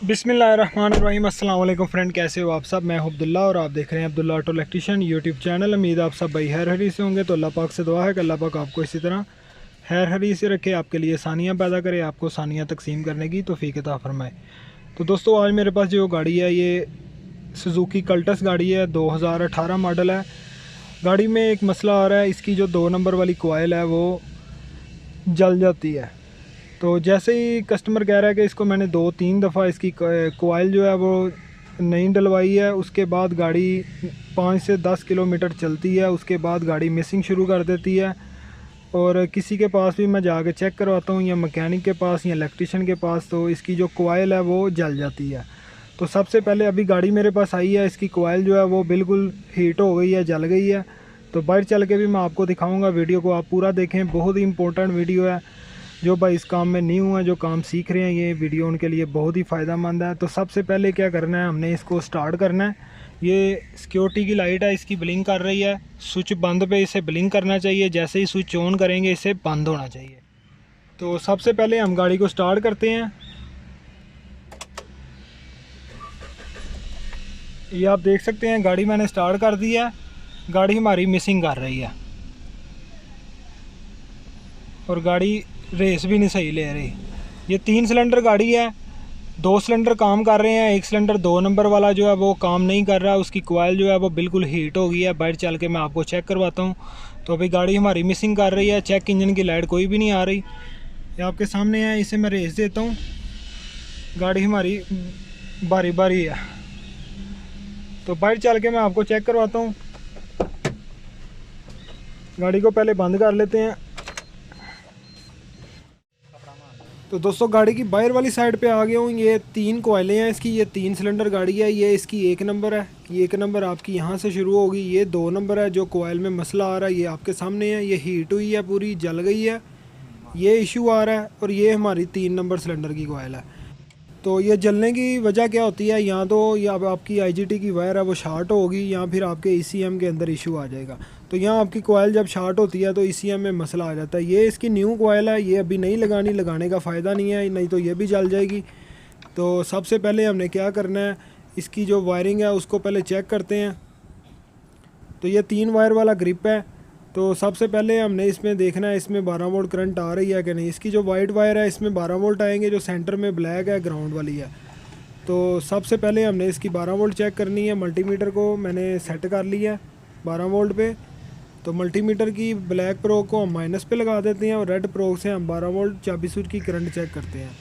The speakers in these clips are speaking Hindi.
बिस्मिल्लाहिर्रहमानिर्रहीम। अस्सलाम वालेकुम फ्रेंड, कैसे हो आप सब। मैं हूं अब्दुल्ला और आप देख रहे हैं Abdullah auto electrician YouTube channel. उम्मीद आप सब भाई हैर हरी से होंगे। तो अल्लाह पाक से दुआ है कि अल्लाह पाक आपको इसी तरह हैर हरी से रखे, आपके लिए आसानियाँ पैदा करे, आपको आसानियाँ तकसीम करने की तौफीक अता फरमाए। तो दोस्तों, आज मेरे पास जो गाड़ी है ये सुजुकी कल्टस गाड़ी है, 2018 मॉडल है। गाड़ी में एक मसला आ रहा है, इसकी जो 2 नंबर वाली कोयल है वो जल जाती है। तो जैसे ही कस्टमर कह रहा है कि इसको मैंने 2-3 दफ़ा इसकी कोयल जो है वो नहीं डलवाई है, उसके बाद गाड़ी 5 से 10 किलोमीटर चलती है, उसके बाद गाड़ी मिसिंग शुरू कर देती है। और किसी के पास भी मैं जाके चेक करवाता हूँ, या मैकेनिक के पास या इलेक्ट्रिशियन के पास, तो इसकी जो कोयल है वो जल जाती है। तो सबसे पहले अभी गाड़ी मेरे पास आई है, इसकी कोयल जो है वो बिल्कुल हीट हो गई है, जल गई है। तो बाहर चल के भी मैं आपको दिखाऊँगा, वीडियो को आप पूरा देखें, बहुत ही इंपॉर्टेंट वीडियो है। जो भाई इस काम में न्यू है, जो काम सीख रहे हैं, ये वीडियो उनके लिए बहुत ही फ़ायदेमंद है। तो सबसे पहले क्या करना है, हमने इसको स्टार्ट करना है। ये सिक्योरिटी की लाइट है, इसकी ब्लिंक कर रही है। स्विच बंद पे इसे ब्लिंक करना चाहिए, जैसे ही स्विच ऑन करेंगे इसे बंद होना चाहिए। तो सबसे पहले हम गाड़ी को स्टार्ट करते हैं। ये आप देख सकते हैं, गाड़ी मैंने स्टार्ट कर दी है। गाड़ी हमारी मिसिंग कर रही है और गाड़ी रेस भी नहीं सही ले रही। ये 3 सिलेंडर गाड़ी है, 2 सिलेंडर काम कर रहे हैं, 1 सिलेंडर 2 नंबर वाला जो है वो काम नहीं कर रहा है। उसकी कोयल जो है वो बिल्कुल हीट हो गई है। बाहर चल के मैं आपको चेक करवाता हूँ। तो अभी गाड़ी हमारी मिसिंग कर रही है, चेक इंजन की लाइट कोई भी नहीं आ रही। ये आपके सामने है, इसे मैं रेस देता हूँ। गाड़ी हमारी बारी बारी है, तो बाहर चल के मैं आपको चेक करवाता हूँ। गाड़ी को पहले बंद कर लेते हैं। तो दोस्तों, गाड़ी की बाहर वाली साइड पे आ गया हूँ। ये 3 कोयलें हैं इसकी, ये 3 सिलेंडर गाड़ी है। ये इसकी 1 नंबर है, ये 1 नंबर आपकी यहाँ से शुरू होगी। ये 2 नंबर है, जो कोयल में मसला आ रहा है, ये आपके सामने है। ये हीट हुई है, पूरी जल गई है, ये इशू आ रहा है। और ये हमारी 3 नंबर सिलेंडर की कोयल है। तो ये जलने की वजह क्या होती है, या तो ये आपकी IGT की वायर है वो शार्ट होगी, या फिर आपके ECM के अंदर इशू आ जाएगा। तो यहाँ आपकी कोयल जब शार्ट होती है तो ECM में मसला आ जाता है। ये इसकी न्यू कोयल है, ये अभी नहीं लगानी, लगाने का फ़ायदा नहीं है, नहीं तो ये भी जल जाएगी। तो सबसे पहले हमने क्या करना है, इसकी जो वायरिंग है उसको पहले चेक करते हैं। तो ये 3 वायर वाला ग्रिप है। तो सबसे पहले हमने इसमें देखना है इसमें 12 वोल्ट करंट आ रही है कि नहीं। इसकी जो वाइट वायर है इसमें 12 वोल्ट आएंगे, जो सेंटर में ब्लैक है ग्राउंड वाली है। तो सबसे पहले हमने इसकी 12 वोल्ट चेक करनी है। मल्टीमीटर को मैंने सेट कर लिया है 12 वोल्ट पे। तो मल्टीमीटर की ब्लैक प्रोग को हम माइनस पे लगा देते हैं, और रेड प्रोग से हम 12 वोल्ट चाबी स्विच की करंट चेक करते हैं।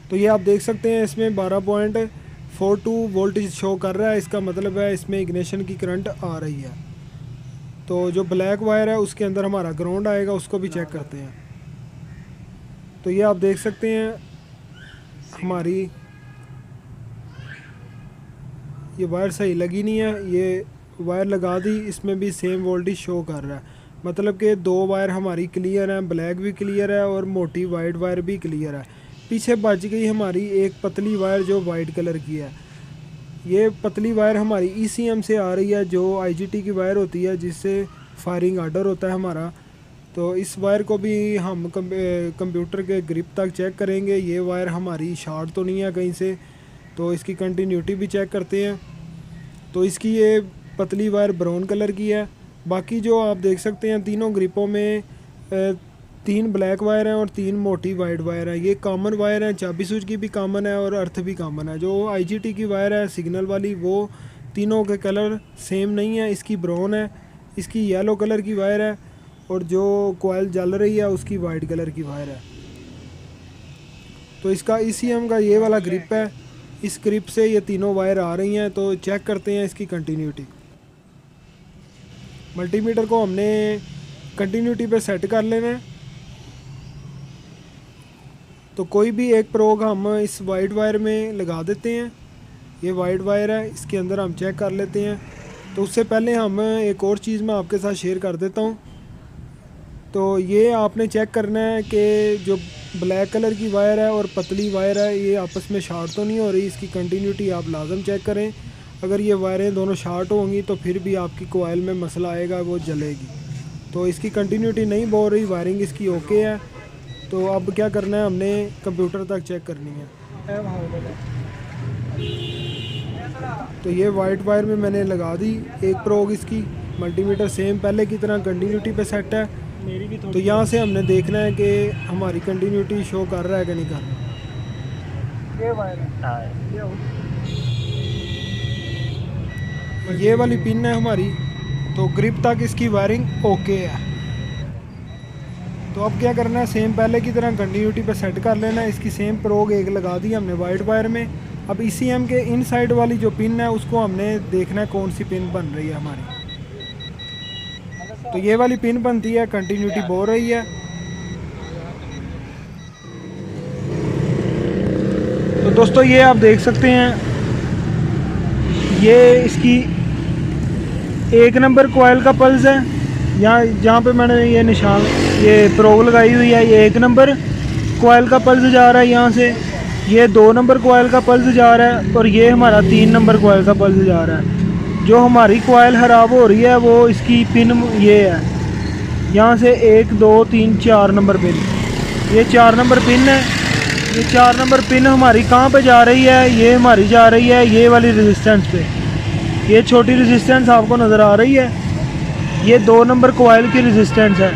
तो ये आप देख सकते हैं, इसमें 12.42 वोल्टेज शो कर रहा है। इसका मतलब है इसमें इग्निशन की करंट आ रही है। तो जो ब्लैक वायर है उसके अंदर हमारा ग्राउंड आएगा, उसको भी चेक करते हैं। तो ये आप देख सकते हैं, हमारी ये वायर सही लगी नहीं है। ये वायर लगा दी, इसमें भी सेम वोल्टेज शो कर रहा है। मतलब कि 2 वायर हमारी क्लियर हैं, ब्लैक भी क्लियर है और मोटी वाइट वायर भी क्लियर है। पीछे बच गई हमारी एक पतली वायर जो वाइट कलर की है। ये पतली वायर हमारी ECM से आ रही है, जो IGT की वायर होती है, जिससे फायरिंग आर्डर होता है हमारा। तो इस वायर को भी हम कंप्यूटर के ग्रिप तक चेक करेंगे, ये वायर हमारी शॉर्ट तो नहीं है कहीं से। तो इसकी कंटिन्यूटी भी चेक करते हैं। तो इसकी ये पतली वायर ब्राउन कलर की है। बाकी जो आप देख सकते हैं, तीनों ग्रिपों में 3 ब्लैक वायर हैं और 3 मोटी वाइट वायर है। ये कॉमन वायर है, चाबी स्विच की भी कॉमन है और अर्थ भी कॉमन है। जो IGT की वायर है सिग्नल वाली, वो तीनों के कलर सेम नहीं है। इसकी ब्राउन है, इसकी येलो कलर की वायर है, और जो कोयल जल रही है उसकी वाइट कलर की वायर है। तो इसका ECM का ये वाला ग्रिप है, इस ग्रिप से ये तीनों वायर आ रही हैं। तो चेक करते हैं इसकी कंटिन्यूटी। मल्टीमीटर को हमने कंटिन्यूटी पे सेट कर लेना है। तो कोई भी एक प्रोग हम इस वाइट वायर में लगा देते हैं। ये वाइट वायर है, इसके अंदर हम चेक कर लेते हैं। तो उससे पहले हम एक और चीज़ मैं आपके साथ शेयर कर देता हूँ। तो ये आपने चेक करना है कि जो ब्लैक कलर की वायर है और पतली वायर है, ये आपस में शार्ट तो नहीं हो रही। इसकी कंटिन्यूटी आप लाजम चेक करें। अगर ये वायरें दोनों शार्ट होंगी तो फिर भी आपकी कोयल में मसला आएगा, वो जलेगी। तो इसकी कंटिन्यूटी नहीं बोल रही, वायरिंग इसकी ओके है। तो अब क्या करना है, हमने कंप्यूटर तक चेक करनी है। तो ये वाइट वायर में मैंने लगा दी एक प्रोग इसकी। मल्टीमीटर सेम पहले की तरह कंटिन्यूटी पे सेट है। तो यहाँ से हमने देखना है कि हमारी कंटिन्यूटी शो कर रहा है कि नहीं कर रहा। ये वाली पिन है हमारी, तो ग्रिप तक इसकी वायरिंग ओके है। तो अब क्या करना है, सेम पहले की तरह कंटिन्यूटी पे सेट कर लेना है। इसकी सेम प्रोग एक लगा दी हमने वाइट वायर में। अब ECM के इनसाइड वाली जो पिन है उसको हमने देखना है कौन सी पिन बन रही है हमारी। तो ये वाली पिन बनती है, कंटिन्यूटी बोल रही है। तो दोस्तों ये आप देख सकते हैं, ये इसकी 1 नंबर कोयल का पल्स है। यहाँ जहाँ पे मैंने ये निशान ये प्रोग लगाई हुई है, ये 1 नंबर कोयल का पल्स जा रहा है यहाँ से। ये 2 नंबर कोयल का पल्स जा रहा है और ये हमारा 3 नंबर कोयल का पल्स जा रहा है। जो हमारी कोयल ख़राब हो रही है वो इसकी पिन ये है, यहाँ से 1 2 3 4 नंबर पिन, ये 4 नंबर पिन है। ये 4 नंबर पिन हमारी कहाँ पे जा रही है, ये हमारी जा रही है ये वाली रेजिस्टेंस पे। ये छोटी रेजिस्टेंस आपको नज़र आ रही है, ये 2 नंबर कोयल की रेजिस्टेंस है।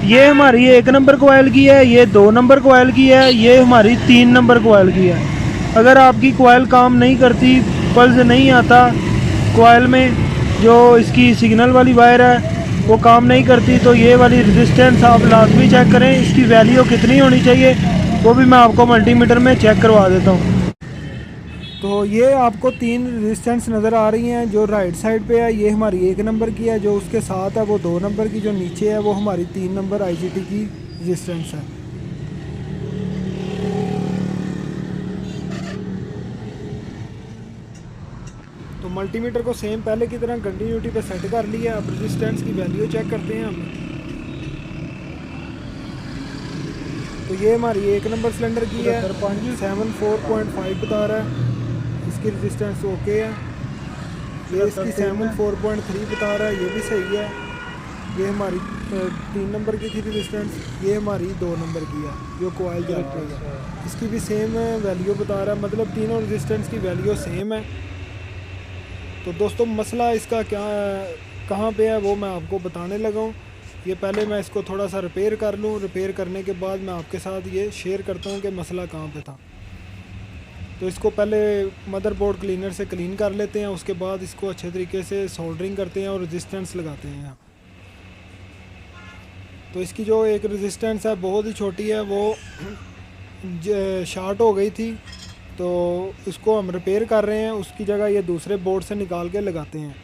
ये हमारी 1 नंबर कोयल की है, ये 2 नंबर कोयल की है, ये हमारी 3 नंबर कोयल की है। अगर आपकी कोयल काम नहीं करती, पल्स नहीं आता कोयल में, जो इसकी सिग्नल वाली वायर है वो काम नहीं करती, तो ये वाली रेजिस्टेंस आप लाजमी चेक करें। इसकी वैल्यू कितनी होनी चाहिए वो भी मैं आपको मल्टीमीटर में चेक करवा देता हूँ। तो ये आपको 3 रेजिस्टेंस नज़र आ रही हैं। जो राइट साइड पे है ये हमारी 1 नंबर की है, जो उसके साथ है वो 2 नंबर की, जो नीचे है वो हमारी 3 नंबर IGT की रेजिस्टेंस है। तो मल्टीमीटर को सेम पहले की तरह कंटिन्यूटी पे सेट कर लिया। अब रेजिस्टेंस की वैल्यू चेक करते हैं हम। तो ये हमारी 1 नंबर सिलेंडर की है, 74.5 बता रहा है, इसकी रेजिस्टेंस ओके है। ये इसकी 74.3 बता रहा है, ये भी सही है। ये हमारी 3 नंबर की थी रेजिस्टेंस, ये हमारी 2 नंबर की है जो कोयल डायरेक्ट है, इसकी भी सेम वैल्यू बता रहा है। मतलब तीनों रेजिस्टेंस की वैल्यू सेम है। तो दोस्तों मसला इसका क्या कहाँ पे है वो मैं आपको बताने लगा हूँ। ये पहले मैं इसको थोड़ा सा रिपेयर कर लूँ, रिपेयर करने के बाद मैं आपके साथ ये शेयर करता हूँ कि मसला कहाँ पे था। तो इसको पहले मदरबोर्ड क्लीनर से क्लीन कर लेते हैं, उसके बाद इसको अच्छे तरीके से सोल्डरिंग करते हैं और रेजिस्टेंस लगाते हैं यहाँ। तो इसकी जो एक रेजिस्टेंस है बहुत ही छोटी है, वो शॉर्ट हो गई थी, तो इसको हम रिपेयर कर रहे हैं। उसकी जगह ये दूसरे बोर्ड से निकाल के लगाते हैं।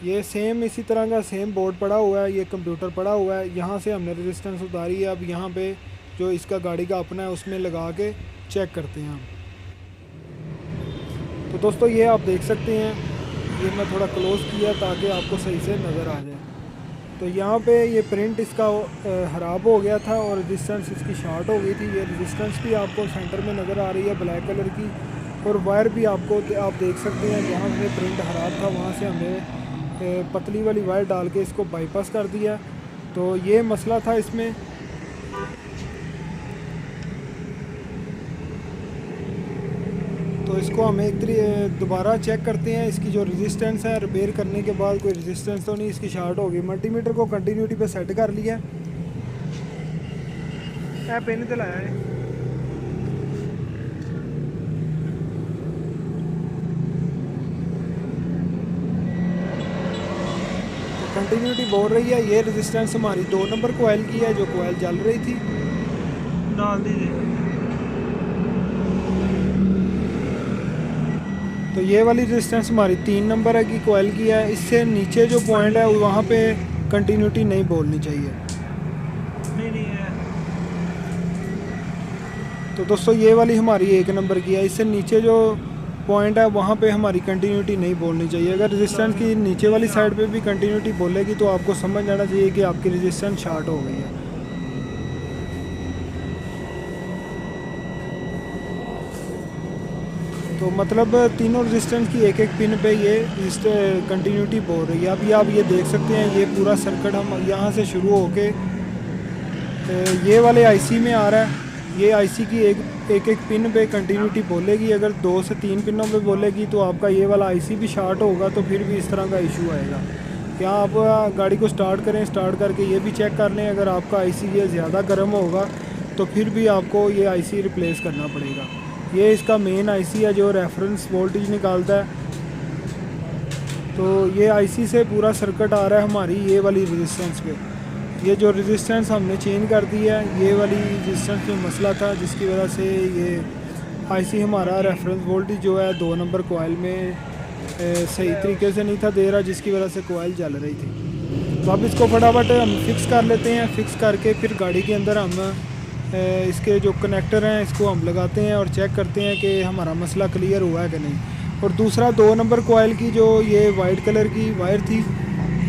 ये सेम इसी तरह का सेम बोर्ड पड़ा हुआ है, ये कंप्यूटर पड़ा हुआ है, यहाँ से हमने रेजिस्टेंस उतारी है। अब यहाँ पे जो इसका गाड़ी का अपना है उसमें लगा के चेक करते हैं हम। तो दोस्तों ये आप देख सकते हैं, ये मैं थोड़ा क्लोज़ किया ताकि आपको सही से नज़र आ जाए। तो यहाँ पे ये प्रिंट इसका ख़राब हो गया था और रेजिस्टेंस इसकी शॉर्ट हो गई थी। ये रेजिस्टेंस भी आपको सेंटर में नज़र आ रही है ब्लैक कलर की, और वायर भी आपको आप देख सकते हैं जहाँ से प्रिंट ख़राब था वहाँ से हमने पतली वाली वायर डाल के इसको बाईपास कर दिया। तो ये मसला था इसमें। तो इसको हम एक दोबारा चेक करते हैं, इसकी जो रेजिस्टेंस है रिपेयर करने के बाद कोई रेजिस्टेंस तो नहीं इसकी शॉर्ट होगी। मल्टीमीटर को कंटिन्यूटी पे सेट कर लिया, पेन तो लाया है। तो कंटिन्यूटी बोल रही है। ये रेजिस्टेंस हमारी 2 नंबर कोयल की है जो कोयल जल रही थी, डाल दीजिए। तो ये वाली रेजिस्टेंस हमारी 3 नंबर है की कोयल की है। इससे नीचे जो पॉइंट है वहाँ पे कंटिन्यूटी नहीं बोलनी चाहिए। नहीं है। तो दोस्तों ये वाली हमारी 1 नंबर की है, इससे नीचे जो पॉइंट है वहाँ पे हमारी कंटिन्यूटी नहीं बोलनी चाहिए। अगर रेजिस्टेंस की नीचे वाली साइड पे भी कंटिन्यूटी बोलेगी तो आपको समझ आना चाहिए कि आपकी रेजिस्टेंस शॉर्ट हो गई है। तो मतलब तीनों रेजिस्टेंस की एक एक पिन पे ये कंटिन्यूटी बोल रही है। अभी आप ये देख सकते हैं, ये पूरा सर्किट हम यहाँ से शुरू होके ये वाले आईसी में आ रहा है। ये आईसी की एक पिन पे कंटिन्यूटी बोलेगी। अगर 2 से 3 पिनों पे बोलेगी तो आपका ये वाला आईसी भी शॉर्ट होगा, तो फिर भी इस तरह का इशू आएगा। क्या आप गाड़ी को स्टार्ट करें, स्टार्ट करके ये भी चेक कर लें, अगर आपका आईसी ये ज़्यादा गर्म होगा तो फिर भी आपको ये आईसी रिप्लेस करना पड़ेगा। ये इसका मेन आईसी है जो रेफरेंस वोल्टेज निकालता है। तो ये आईसी से पूरा सर्किट आ रहा है हमारी ये वाली रेजिस्टेंस पे। ये जो रेजिस्टेंस हमने चेंज कर दी है, ये वाली रेजिस्टेंस में मसला था जिसकी वजह से ये आईसी हमारा रेफरेंस वोल्टेज जो है 2 नंबर कोयल में सही तरीके से नहीं था दे रहा, जिसकी वजह से कोयल जल रही थी। तो अब इसको फटाफट हम फिक्स कर लेते हैं। फिक्स करके फिर गाड़ी के अंदर हम इसके जो कनेक्टर हैं इसको हम लगाते हैं और चेक करते हैं कि हमारा मसला क्लियर हुआ है कि नहीं। और दूसरा 2 नंबर कोयल की जो ये वाइट कलर की वायर थी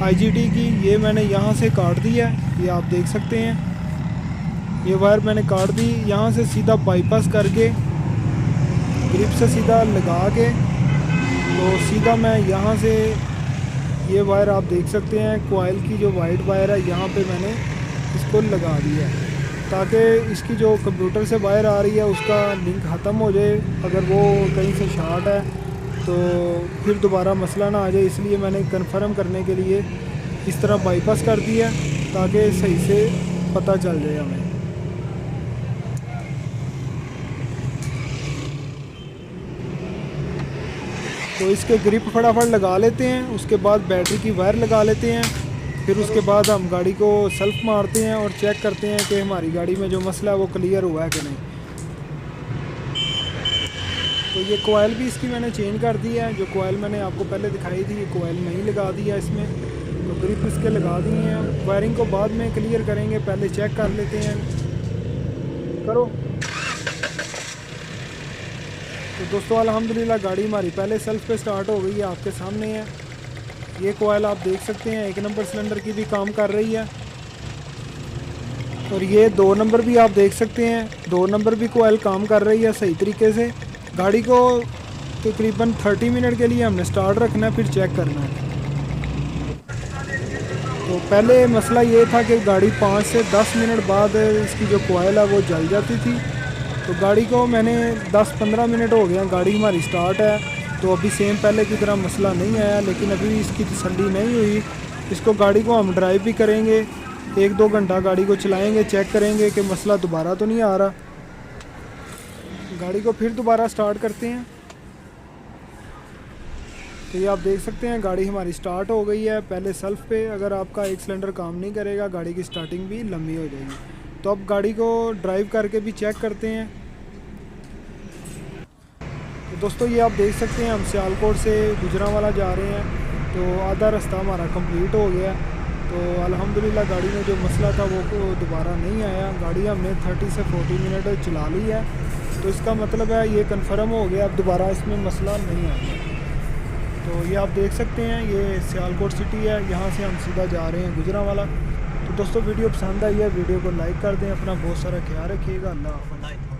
IGT की, ये मैंने यहाँ से काट दी है। ये आप देख सकते हैं, ये वायर मैंने काट दी। यहाँ से सीधा बाईपास करके ग्रिप से सीधा लगा के, तो सीधा मैं यहाँ से ये वायर आप देख सकते हैं कोयल की जो वाइट वायर है, यहाँ पे मैंने इसको लगा दिया है ताकि इसकी जो कंप्यूटर से वायर आ रही है उसका लिंक ख़त्म हो जाए। अगर वो कहीं से शॉर्ट है तो फिर दोबारा मसला ना आ जाए, इसलिए मैंने कंफर्म करने के लिए इस तरह बाईपास कर दिया ताकि सही से पता चल जाए हमें। तो इसके ग्रिप फटाफट लगा लेते हैं, उसके बाद बैटरी की वायर लगा लेते हैं। फिर उसके बाद हम गाड़ी को सेल्फ मारते हैं और चेक करते हैं कि हमारी गाड़ी में जो मसला है वो क्लियर हुआ है कि नहीं। तो ये कोयल भी इसकी मैंने चेंज कर दी है। जो कोयल मैंने आपको पहले दिखाई थी, ये कोयल नहीं लगा दिया इसमें। तो ग्रिप इसके लगा दिए हैं। वायरिंग को बाद में क्लियर करेंगे, पहले चेक कर लेते हैं। करो। तो दोस्तों अल्हम्दुलिल्लाह गाड़ी हमारी पहले सेल्फ पे स्टार्ट हो गई है, आपके सामने है। ये कोयल आप देख सकते हैं 1 नंबर सिलेंडर की भी काम कर रही है। और ये 2 नंबर भी आप देख सकते हैं, 2 नंबर भी कोयल काम कर रही है सही तरीके से। गाड़ी को तकरीबन 30 मिनट के लिए हमने स्टार्ट रखना है, फिर चेक करना है। तो पहले मसला ये था कि गाड़ी 5 से 10 मिनट बाद इसकी जो कोयल है वो जल जाती थी। तो गाड़ी को मैंने 10-15 मिनट हो गया, गाड़ी हमारी स्टार्ट है। तो अभी सेम पहले की तरह मसला नहीं आया, लेकिन अभी इसकी तसल्ली नहीं हुई। इसको गाड़ी को हम ड्राइव भी करेंगे, 1-2 घंटा गाड़ी को चलाएंगे, चेक करेंगे कि मसला दोबारा तो नहीं आ रहा। गाड़ी को फिर दोबारा स्टार्ट करते हैं। तो ये आप देख सकते हैं गाड़ी हमारी स्टार्ट हो गई है पहले सेल्फ पे। अगर आपका एक सिलेंडर काम नहीं करेगा गाड़ी की स्टार्टिंग भी लंबी हो जाएगी। तो अब गाड़ी को ड्राइव करके भी चेक करते हैं। तो दोस्तों ये आप देख सकते हैं हम सियालकोट से गुजरांवाला जा रहे हैं, तो आधा रास्ता हमारा कंप्लीट हो गया। तो अल्हम्दुलिल्लाह गाड़ी में जो मसला था वो दोबारा नहीं आया। गाड़ी हमने 30 से 40 मिनट चला ली है, तो इसका मतलब है ये कंफर्म हो गया, अब दोबारा इसमें मसला नहीं आएगा। तो ये आप देख सकते हैं ये सियालकोट सिटी है, यहाँ से हम सीधा जा रहे हैं गुजरांवाला। तो दोस्तों वीडियो पसंद आई है, वीडियो को लाइक कर दें, अपना बहुत सारा ख्याल रखिएगा। अल्लाह हाफ़िज़।